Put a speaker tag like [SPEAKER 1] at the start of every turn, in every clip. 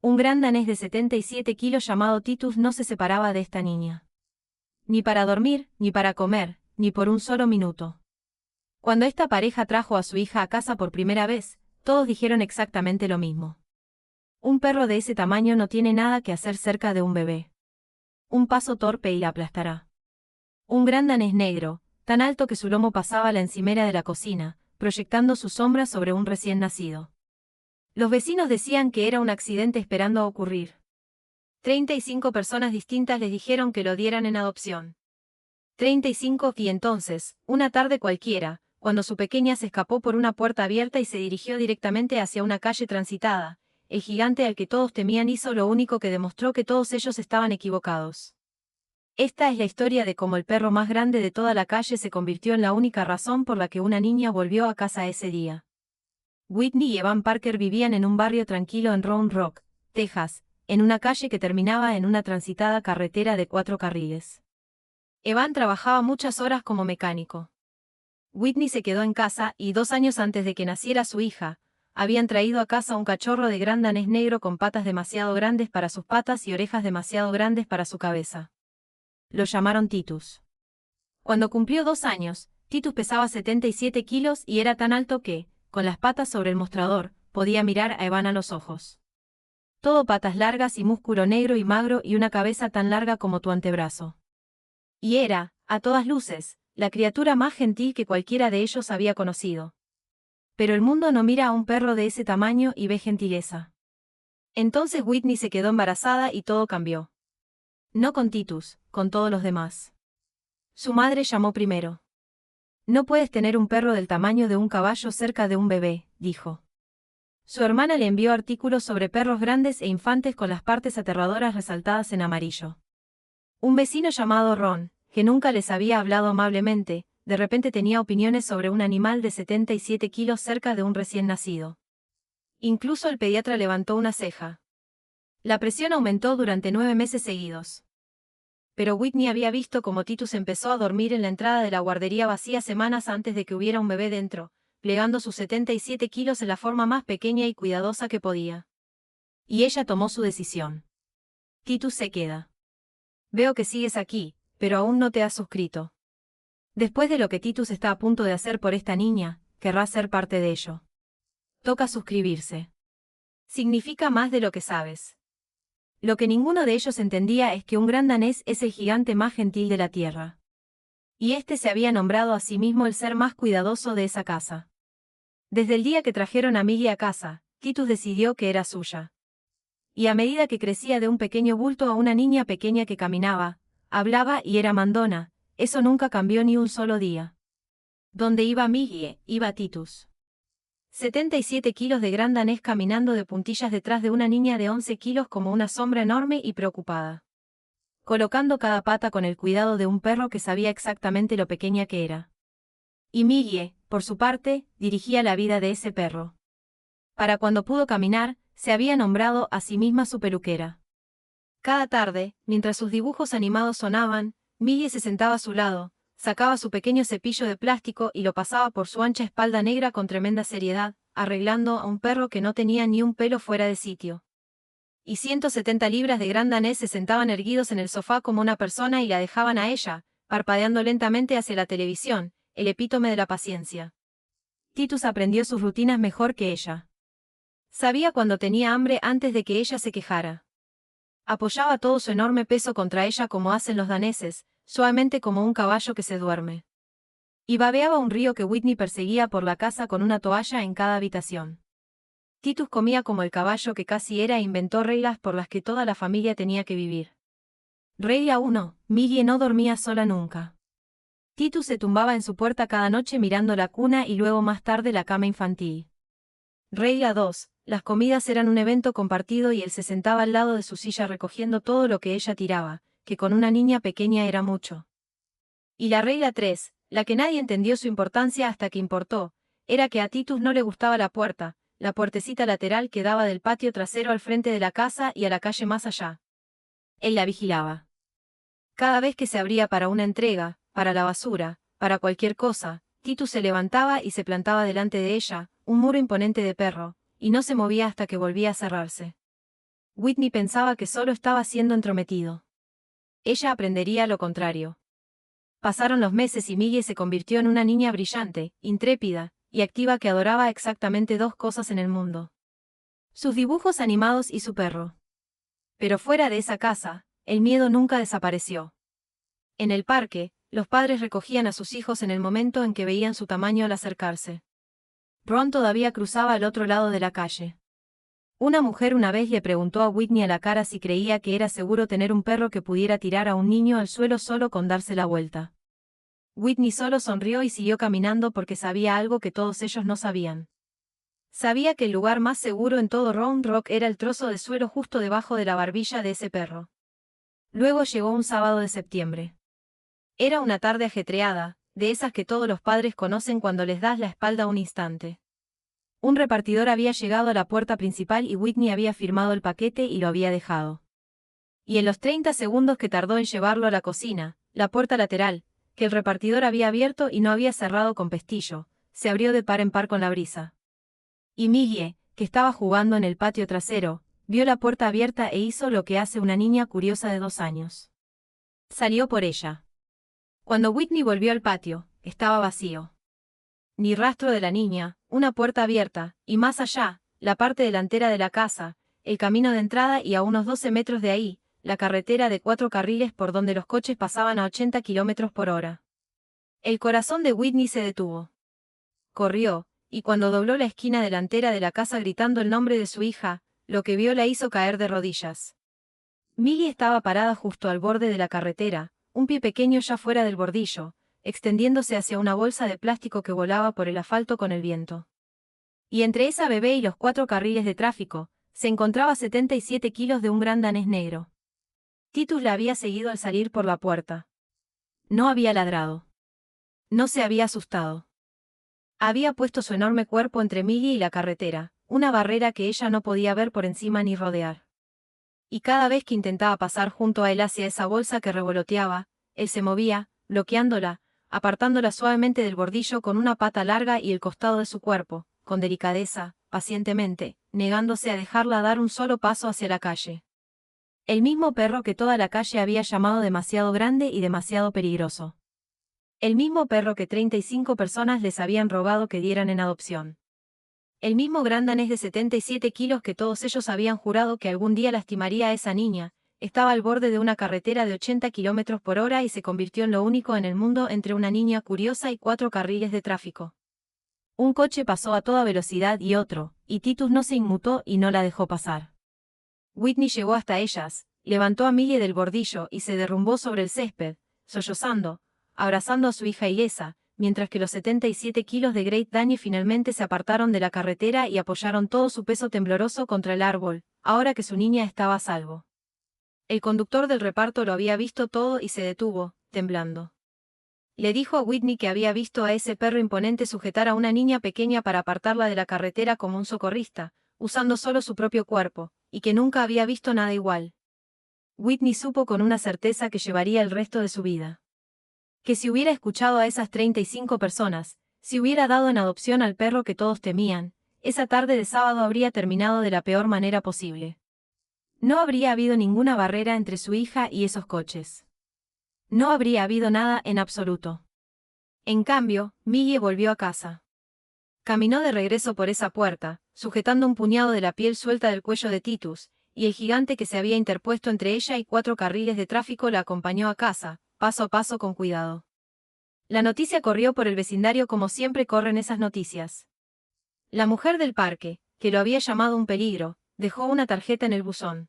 [SPEAKER 1] Un gran danés de 77 kilos llamado Titus no se separaba de esta niña. Ni para dormir, ni para comer, ni por un solo minuto. Cuando esta pareja trajo a su hija a casa por primera vez, todos dijeron exactamente lo mismo. Un perro de ese tamaño no tiene nada que hacer cerca de un bebé. Un paso torpe y la aplastará. Un gran danés negro, tan alto que su lomo pasaba la encimera de la cocina, proyectando su sombra sobre un recién nacido. Los vecinos decían que era un accidente esperando a ocurrir. 35 personas distintas les dijeron que lo dieran en adopción. 35 y entonces, una tarde cualquiera, cuando su pequeña se escapó por una puerta abierta y se dirigió directamente hacia una calle transitada, el gigante al que todos temían hizo lo único que demostró que todos ellos estaban equivocados. Esta es la historia de cómo el perro más grande de toda la calle se convirtió en la única razón por la que una niña volvió a casa ese día. Whitney y Evan Parker vivían en un barrio tranquilo en Round Rock, Texas, en una calle que terminaba en una transitada carretera de 4 carriles. Evan trabajaba muchas horas como mecánico. Whitney se quedó en casa y 2 años antes de que naciera su hija, habían traído a casa un cachorro de gran danés negro con patas demasiado grandes para sus patas y orejas demasiado grandes para su cabeza. Lo llamaron Titus. Cuando cumplió 2 años, Titus pesaba 77 kilos y era tan alto que, con las patas sobre el mostrador, podía mirar a Evan a los ojos. Todo patas largas y músculo negro y magro y una cabeza tan larga como tu antebrazo. Y era, a todas luces, la criatura más gentil que cualquiera de ellos había conocido. Pero el mundo no mira a un perro de ese tamaño y ve gentileza. Entonces Whitney se quedó embarazada y todo cambió. No con Titus, con todos los demás. Su madre llamó primero. No puedes tener un perro del tamaño de un caballo cerca de un bebé, dijo. Su hermana le envió artículos sobre perros grandes e infantes con las partes aterradoras resaltadas en amarillo. Un vecino llamado Ron, que nunca les había hablado amablemente, de repente tenía opiniones sobre un animal de 77 kilos cerca de un recién nacido. Incluso el pediatra levantó una ceja. La presión aumentó durante 9 meses seguidos. Pero Whitney había visto cómo Titus empezó a dormir en la entrada de la guardería vacía semanas antes de que hubiera un bebé dentro, plegando sus 77 kilos en la forma más pequeña y cuidadosa que podía. Y ella tomó su decisión. Titus se queda. Veo que sigues aquí, pero aún no te has suscrito. Después de lo que Titus está a punto de hacer por esta niña, querrás ser parte de ello. Toca suscribirse. Significa más de lo que sabes. Lo que ninguno de ellos entendía es que un gran danés es el gigante más gentil de la tierra. Y este se había nombrado a sí mismo el ser más cuidadoso de esa casa. Desde el día que trajeron a Millie a casa, Titus decidió que era suya. Y a medida que crecía de un pequeño bulto a una niña pequeña que caminaba, hablaba y era mandona, eso nunca cambió ni un solo día. Donde iba Millie, iba Titus. 77 kilos de gran danés caminando de puntillas detrás de una niña de 11 kilos como una sombra enorme y preocupada. Colocando cada pata con el cuidado de un perro que sabía exactamente lo pequeña que era. Y Millie, por su parte, dirigía la vida de ese perro. Para cuando pudo caminar, se había nombrado a sí misma su peluquera. Cada tarde, mientras sus dibujos animados sonaban, Millie se sentaba a su lado, sacaba su pequeño cepillo de plástico y lo pasaba por su ancha espalda negra con tremenda seriedad, arreglando a un perro que no tenía ni un pelo fuera de sitio. Y 170 libras de gran danés se sentaban erguidos en el sofá como una persona y la dejaban a ella, parpadeando lentamente hacia la televisión, el epítome de la paciencia. Titus aprendió sus rutinas mejor que ella. Sabía cuando tenía hambre antes de que ella se quejara. Apoyaba todo su enorme peso contra ella como hacen los daneses, suavemente como un caballo que se duerme. Y babeaba un río que Whitney perseguía por la casa con una toalla en cada habitación. Titus comía como el caballo que casi era e inventó reglas por las que toda la familia tenía que vivir. Regla 1. Millie no dormía sola nunca. Titus se tumbaba en su puerta cada noche mirando la cuna y luego más tarde la cama infantil. Regla 2. Las comidas eran un evento compartido y él se sentaba al lado de su silla recogiendo todo lo que ella tiraba, que con una niña pequeña era mucho. Y la regla 3, la que nadie entendió su importancia hasta que importó, era que a Titus no le gustaba la puertecita lateral que daba del patio trasero al frente de la casa y a la calle más allá. Él la vigilaba. Cada vez que se abría para una entrega, para la basura, para cualquier cosa, Titus se levantaba y se plantaba delante de ella, un muro imponente de perro, y no se movía hasta que volvía a cerrarse. Whitney pensaba que solo estaba siendo entrometido. Ella aprendería lo contrario. Pasaron los meses y Millie se convirtió en una niña brillante, intrépida y activa que adoraba exactamente dos cosas en el mundo: sus dibujos animados y su perro. Pero fuera de esa casa, el miedo nunca desapareció. En el parque, los padres recogían a sus hijos en el momento en que veían su tamaño al acercarse. Ron todavía cruzaba al otro lado de la calle. Una mujer una vez le preguntó a Whitney a la cara si creía que era seguro tener un perro que pudiera tirar a un niño al suelo solo con darse la vuelta. Whitney solo sonrió y siguió caminando porque sabía algo que todos ellos no sabían. Sabía que el lugar más seguro en todo Round Rock era el trozo de suelo justo debajo de la barbilla de ese perro. Luego llegó un sábado de septiembre. Era una tarde ajetreada, de esas que todos los padres conocen cuando les das la espalda un instante. Un repartidor había llegado a la puerta principal y Whitney había firmado el paquete y lo había dejado. Y en los 30 segundos que tardó en llevarlo a la cocina, la puerta lateral, que el repartidor había abierto y no había cerrado con pestillo, se abrió de par en par con la brisa. Y Millie, que estaba jugando en el patio trasero, vio la puerta abierta e hizo lo que hace una niña curiosa de 2 años. Salió por ella. Cuando Whitney volvió al patio, estaba vacío. Ni rastro de la niña, una puerta abierta, y más allá, la parte delantera de la casa, el camino de entrada y a unos 12 metros de ahí, la carretera de 4 carriles por donde los coches pasaban a 80 kilómetros por hora. El corazón de Whitney se detuvo. Corrió, y cuando dobló la esquina delantera de la casa gritando el nombre de su hija, lo que vio la hizo caer de rodillas. Millie estaba parada justo al borde de la carretera, un pie pequeño ya fuera del bordillo, extendiéndose hacia una bolsa de plástico que volaba por el asfalto con el viento. Y entre esa bebé y los 4 carriles de tráfico, se encontraba 77 kilos de un gran danés negro. Titus la había seguido al salir por la puerta. No había ladrado. No se había asustado. Había puesto su enorme cuerpo entre Millie y la carretera, una barrera que ella no podía ver por encima ni rodear. Y cada vez que intentaba pasar junto a él hacia esa bolsa que revoloteaba, él se movía, bloqueándola, apartándola suavemente del bordillo con una pata larga y el costado de su cuerpo, con delicadeza, pacientemente, negándose a dejarla dar un solo paso hacia la calle. El mismo perro que toda la calle había llamado demasiado grande y demasiado peligroso. El mismo perro que 35 personas les habían rogado que dieran en adopción. El mismo gran danés de 77 kilos que todos ellos habían jurado que algún día lastimaría a esa niña, estaba al borde de una carretera de 80 kilómetros por hora y se convirtió en lo único en el mundo entre una niña curiosa y 4 carriles de tráfico. Un coche pasó a toda velocidad y otro, y Titus no se inmutó y no la dejó pasar. Whitney llegó hasta ellas, levantó a Millie del bordillo y se derrumbó sobre el césped, sollozando, abrazando a su hija ilesa, mientras que los 77 kilos de Great Dane finalmente se apartaron de la carretera y apoyaron todo su peso tembloroso contra el árbol, ahora que su niña estaba a salvo. El conductor del reparto lo había visto todo y se detuvo, temblando. Le dijo a Whitney que había visto a ese perro imponente sujetar a una niña pequeña para apartarla de la carretera como un socorrista, usando solo su propio cuerpo, y que nunca había visto nada igual. Whitney supo con una certeza que llevaría el resto de su vida. Que si hubiera escuchado a esas 35 personas, si hubiera dado en adopción al perro que todos temían, esa tarde de sábado habría terminado de la peor manera posible. No habría habido ninguna barrera entre su hija y esos coches. No habría habido nada en absoluto. En cambio, Millie volvió a casa. Caminó de regreso por esa puerta, sujetando un puñado de la piel suelta del cuello de Titus, y el gigante que se había interpuesto entre ella y 4 carriles de tráfico la acompañó a casa, paso a paso con cuidado. La noticia corrió por el vecindario como siempre corren esas noticias. La mujer del parque, que lo había llamado un peligro, dejó una tarjeta en el buzón.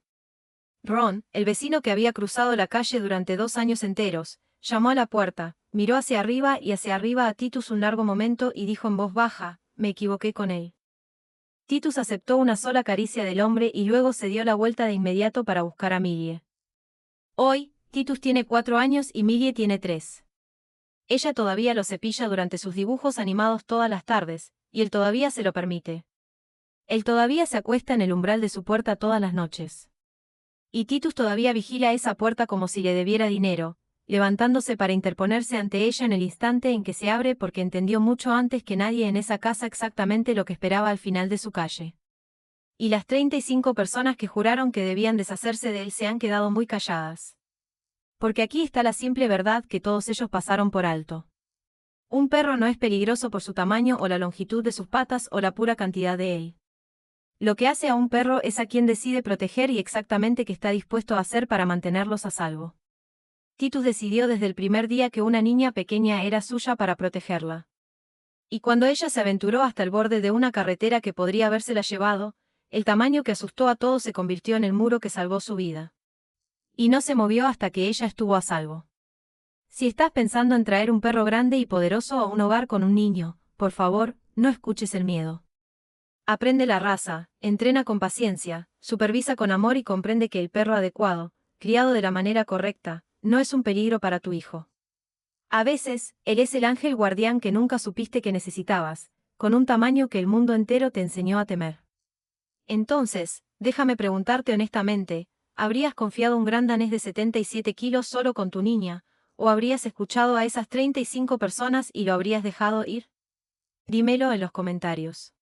[SPEAKER 1] Ron, el vecino que había cruzado la calle durante 2 años enteros, llamó a la puerta, miró hacia arriba y hacia arriba a Titus un largo momento y dijo en voz baja: «Me equivoqué con él». Titus aceptó una sola caricia del hombre y luego se dio la vuelta de inmediato para buscar a Millie. Hoy, Titus tiene 4 años y Millie tiene 3. Ella todavía lo cepilla durante sus dibujos animados todas las tardes, y él todavía se lo permite. Él todavía se acuesta en el umbral de su puerta todas las noches. Y Titus todavía vigila esa puerta como si le debiera dinero, levantándose para interponerse ante ella en el instante en que se abre porque entendió mucho antes que nadie en esa casa exactamente lo que esperaba al final de su calle. Y las 35 personas que juraron que debían deshacerse de él se han quedado muy calladas. Porque aquí está la simple verdad que todos ellos pasaron por alto. Un perro no es peligroso por su tamaño o la longitud de sus patas o la pura cantidad de él. Lo que hace a un perro es a quien decide proteger y exactamente qué está dispuesto a hacer para mantenerlos a salvo. Titus decidió desde el primer día que una niña pequeña era suya para protegerla. Y cuando ella se aventuró hasta el borde de una carretera que podría habérsela llevado, el tamaño que asustó a todos se convirtió en el muro que salvó su vida. Y no se movió hasta que ella estuvo a salvo. Si estás pensando en traer un perro grande y poderoso a un hogar con un niño, por favor, no escuches el miedo. Aprende la raza, entrena con paciencia, supervisa con amor y comprende que el perro adecuado, criado de la manera correcta, no es un peligro para tu hijo. A veces, él es el ángel guardián que nunca supiste que necesitabas, con un tamaño que el mundo entero te enseñó a temer. Entonces, déjame preguntarte honestamente, ¿habrías confiado un gran danés de 77 kilos solo con tu niña, o habrías escuchado a esas 35 personas y lo habrías dejado ir? Dímelo en los comentarios.